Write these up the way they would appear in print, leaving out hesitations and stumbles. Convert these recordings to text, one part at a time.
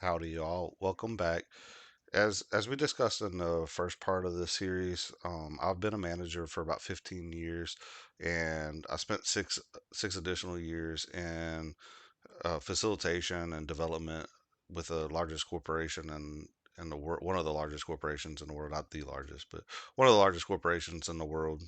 Howdy, y'all. Welcome back. As we discussed in the first part of the series, I've been a manager for about 15 years, and I spent six additional years in facilitation and development with the largest corporation in the world, one of the largest corporations in the world, not the largest, but one of the largest corporations in the world.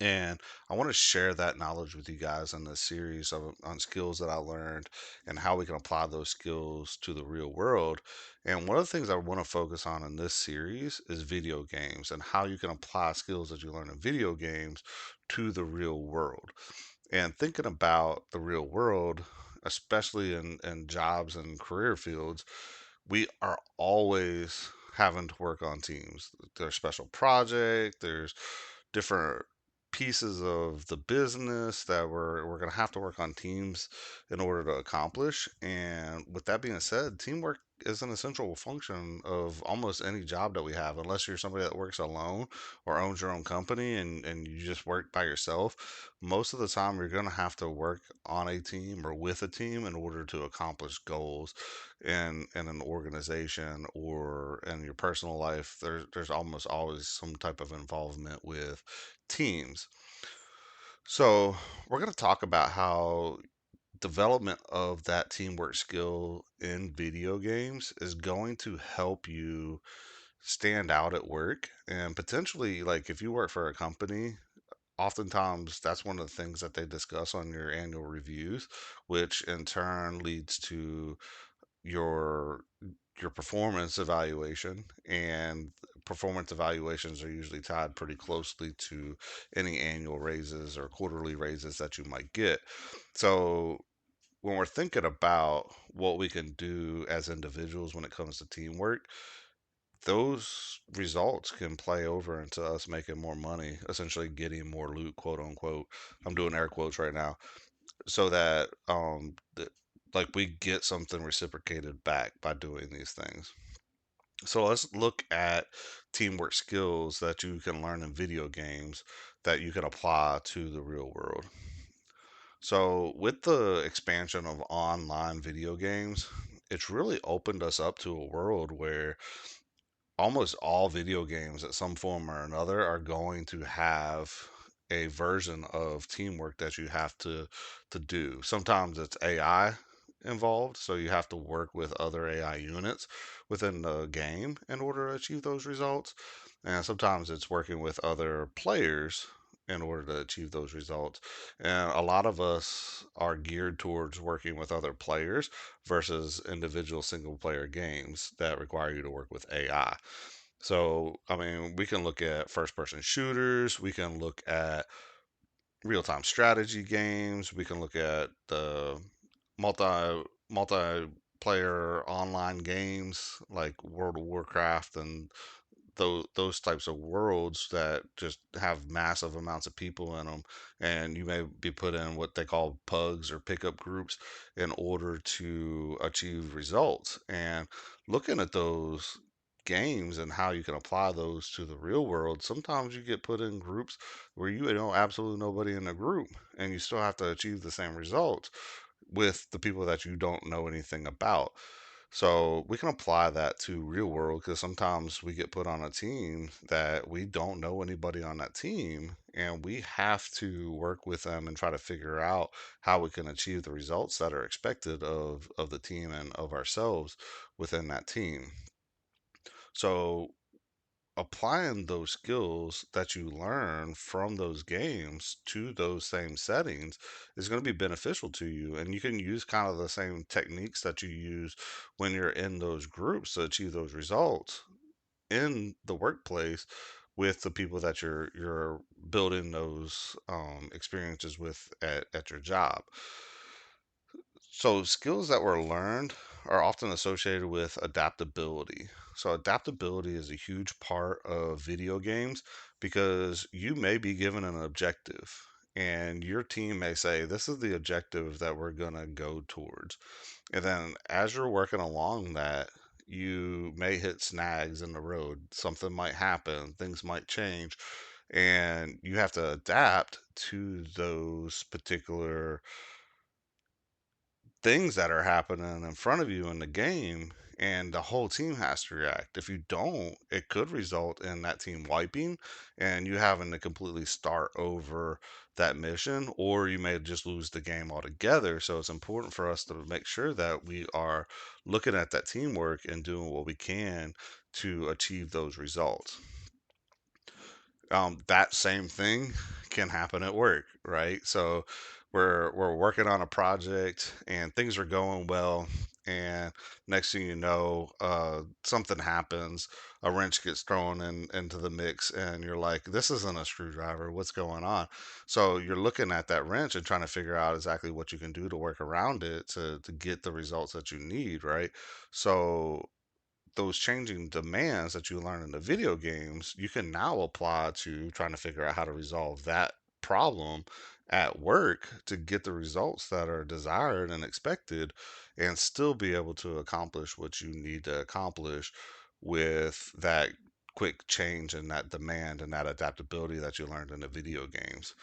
And I want to share that knowledge with you guys in this series on skills that I learned and how we can apply those skills to the real world. And one of the things I want to focus on in this series is video games and how you can apply skills that you learn in video games to the real world. And thinking about the real world, especially in jobs and career fields, we are always having to work on teams. There's special project, there's different pieces of the business that we're going to have to work on teams in order to accomplish. And with that being said, teamwork is an essential function of almost any job that we have, unless you're somebody that works alone or owns your own company and you just work by yourself. Most of the time, you're going to have to work on a team or with a team in order to accomplish goals in an organization or in your personal life. There's almost always some type of involvement with teams. So we're going to talk about how development of that teamwork skill in video games is going to help you stand out at work, and potentially, like, if you work for a company, oftentimes that's one of the things that they discuss on your annual reviews, which in turn leads to your your performance evaluation. And performance evaluations are usually tied pretty closely to any annual raises or quarterly raises that you might get. So when we're thinking about what we can do as individuals when it comes to teamwork, those results can play over into us making more money, essentially getting more loot, quote unquote. I'm doing air quotes right now, so that like we get something reciprocated back by doing these things. So let's look at teamwork skills that you can learn in video games that you can apply to the real world. So, with the expansion of online video games, it's really opened us up to a world where almost all video games at some form or another are going to have a version of teamwork that you have to do. Sometimes it's AI involved, so you have to work with other AI units within the game in order to achieve those results. And sometimes it's working with other players in order to achieve those results. And a lot of us are geared towards working with other players versus individual single player games that require you to work with AI. So, I mean, we can look at first person shooters, we can look at real time strategy games, we can look at the multiplayer online games like World of Warcraft and those types of worlds that just have massive amounts of people in them, and you may be put in what they call pugs or pickup groups in order to achieve results. And looking at those games and how you can apply those to the real world, sometimes you get put in groups where you know absolutely nobody in the group, and you still have to achieve the same results with the people that you don't know anything about. So we can apply that to real world, because sometimes we get put on a team that we don't know anybody on that team, and we have to work with them and try to figure out how we can achieve the results that are expected of the team and of ourselves within that team. So applying those skills that you learn from those games to those same settings is going to be beneficial to you, and you can use kind of the same techniques that you use when you're in those groups to achieve those results in the workplace with the people that you're building those experiences with at your job. So, skills that were learned are often associated with adaptability. So, adaptability is a huge part of video games because you may be given an objective, and your team may say, "This is the objective that we're going to go towards." And then, as you're working along that, you may hit snags in the road. Something might happen, things might change, and you have to adapt to those particular things that are happening in front of you in the game, and the whole team has to react. If you don't, it could result in that team wiping and you having to completely start over that mission, or you may just lose the game altogether. So it's important for us to make sure that we are looking at that teamwork and doing what we can to achieve those results. That same thing can happen at work, right? So we're working on a project and things are going well, and next thing you know, something happens, a wrench gets thrown into the mix, and you're like, "This isn't a screwdriver. What's going on?" So you're looking at that wrench and trying to figure out exactly what you can do to work around it to get the results that you need, right? So those changing demands that you learn in the video games, you can now apply to trying to figure out how to resolve that problem at work to get the results that are desired and expected and still be able to accomplish what you need to accomplish with that quick change and that demand and that adaptability that you learned in the video games.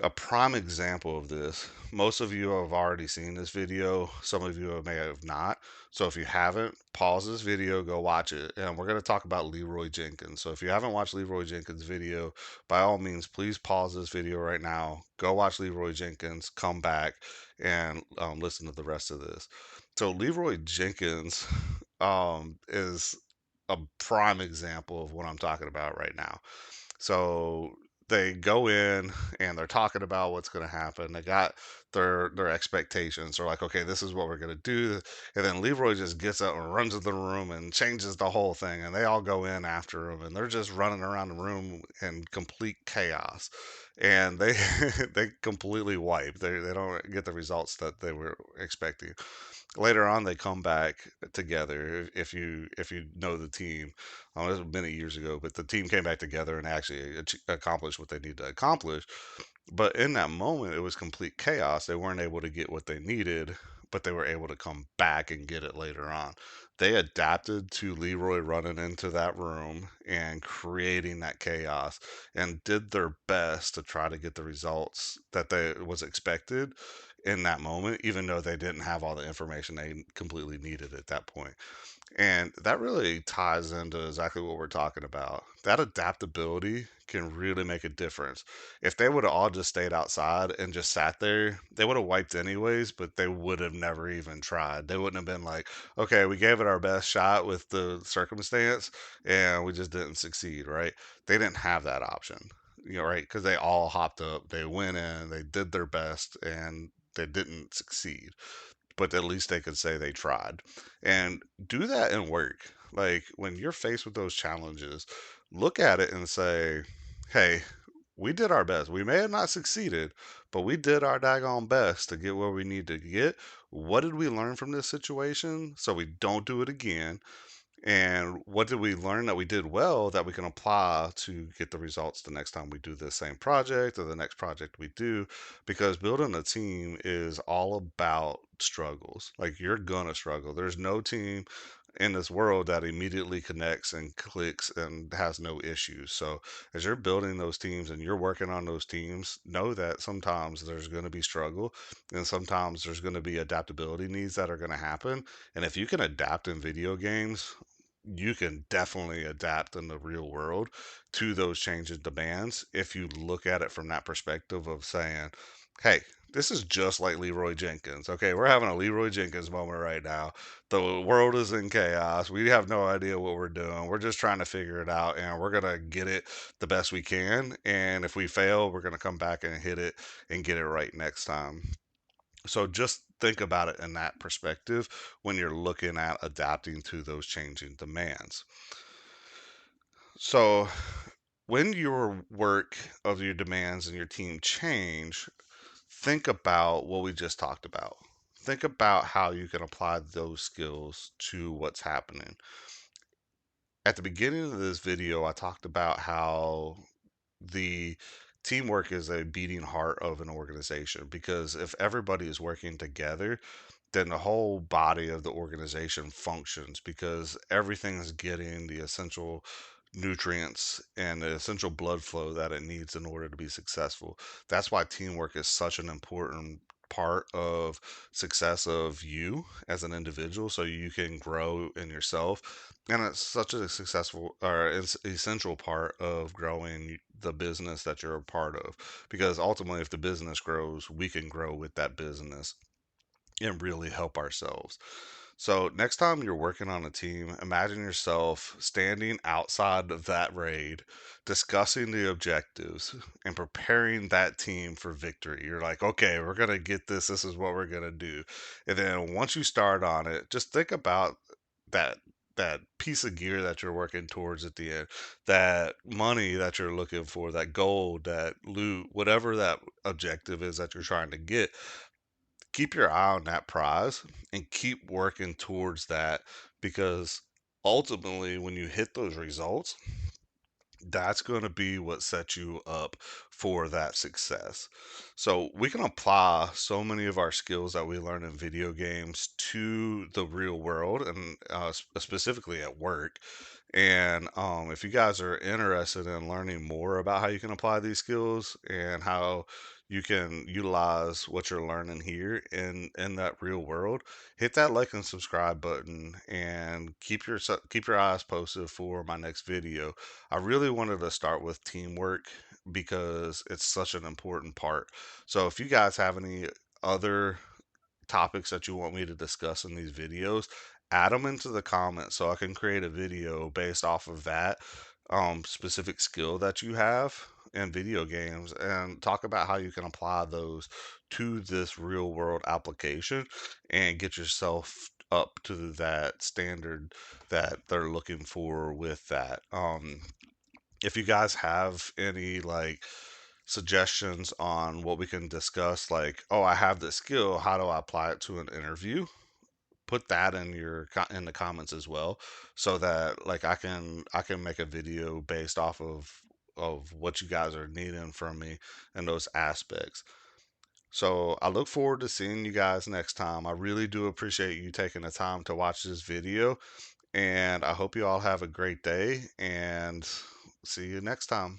A prime example of this, most of you have already seen this video, some of you may have not. So if you haven't, pause this video, go watch it. And we're going to talk about Leroy Jenkins. So if you haven't watched Leroy Jenkins' video, by all means, please pause this video right now, go watch Leroy Jenkins, come back, and listen to the rest of this. So Leroy Jenkins is a prime example of what I'm talking about right now. So they go in and they're talking about what's going to happen. They got their expectations. They're like, okay, this is what we're going to do. And then Leroy just gets up and runs to the room and changes the whole thing. And they all go in after him, and they're just running around the room in complete chaos. And they they completely wipe. They don't get the results that they were expecting. Later on, they come back together. If you know the team, this was many years ago, but the team came back together and actually accomplished what they need to accomplish. But in that moment, it was complete chaos. They weren't able to get what they needed, but they were able to come back and get it later on. They adapted to Leroy running into that room and creating that chaos and did their best to try to get the results that they was expected in that moment, even though they didn't have all the information they completely needed at that point. And that really ties into exactly what we're talking about. That adaptability can really make a difference. If they would have all just stayed outside and just sat there, they would have wiped anyways, but they would have never even tried. They wouldn't have been like, okay, we gave it our best shot with the circumstance and we just didn't succeed, right? They didn't have that option, right? Because they all hopped up, they went in, they did their best, and they didn't succeed, but at least they could say they tried. And do that in work. Like when you're faced with those challenges, look at it and say, hey, we did our best. We may have not succeeded, but we did our daggone best to get where we need to get. What did we learn from this situation so we don't do it again? And what did we learn that we did well that we can apply to get the results the next time we do the same project or the next project we do? Because building a team is all about struggles. Like you're gonna struggle. There's no team in this world that immediately connects and clicks and has no issues. So as you're building those teams and you're working on those teams, know that sometimes there's going to be struggle and sometimes there's going to be adaptability needs that are going to happen. And if you can adapt in video games, you can definitely adapt in the real world to those changing demands if you look at it from that perspective of saying, hey, this is just like Leroy Jenkins. Okay, we're having a Leroy Jenkins moment right now. The world is in chaos. We have no idea what we're doing. We're just trying to figure it out and we're going to get it the best we can. And if we fail, we're going to come back and hit it and get it right next time. So just think about it in that perspective when you're looking at adapting to those changing demands. So when your work of your demands and your team change, think about what we just talked about. Think about how you can apply those skills to what's happening. At the beginning of this video, I talked about how the teamwork is a beating heart of an organization because if everybody is working together, then the whole body of the organization functions because everything is getting the essential nutrients and the essential blood flow that it needs in order to be successful. That's why teamwork is such an important part of success of you as an individual so you can grow in yourself. And it's such a successful or it's essential part of growing the business that you're a part of. Because ultimately, if the business grows, we can grow with that business and really help ourselves. So, next time you're working on a team, imagine yourself standing outside of that raid, discussing the objectives and preparing that team for victory. You're like, okay, we're going to get this. This is what we're going to do. And then once you start on it, just think about that. That piece of gear that you're working towards at the end, that money that you're looking for, that gold, that loot, whatever that objective is that you're trying to get, keep your eye on that prize and keep working towards that, because ultimately when you hit those results, that's going to be what sets you up for that success. So we can apply so many of our skills that we learn in video games to the real world, and specifically at work. And if you guys are interested in learning more about how you can apply these skills and how you can utilize what you're learning here in that real world, hit that like and subscribe button and keep your eyes posted for my next video. I really wanted to start with teamwork because it's such an important part. So if you guys have any other topics that you want me to discuss in these videos, add them into the comments so I can create a video based off of that specific skill that you have in video games and talk about how you can apply those to this real world application and get yourself up to that standard that they're looking for with that. If you guys have any like suggestions on what we can discuss, like, oh, I have this skill, how do I apply it to an interview? Put that in in the comments as well, so that like I can make a video based off of what you guys are needing from me in those aspects. So I look forward to seeing you guys next time. I really do appreciate you taking the time to watch this video, and I hope you all have a great day and see you next time.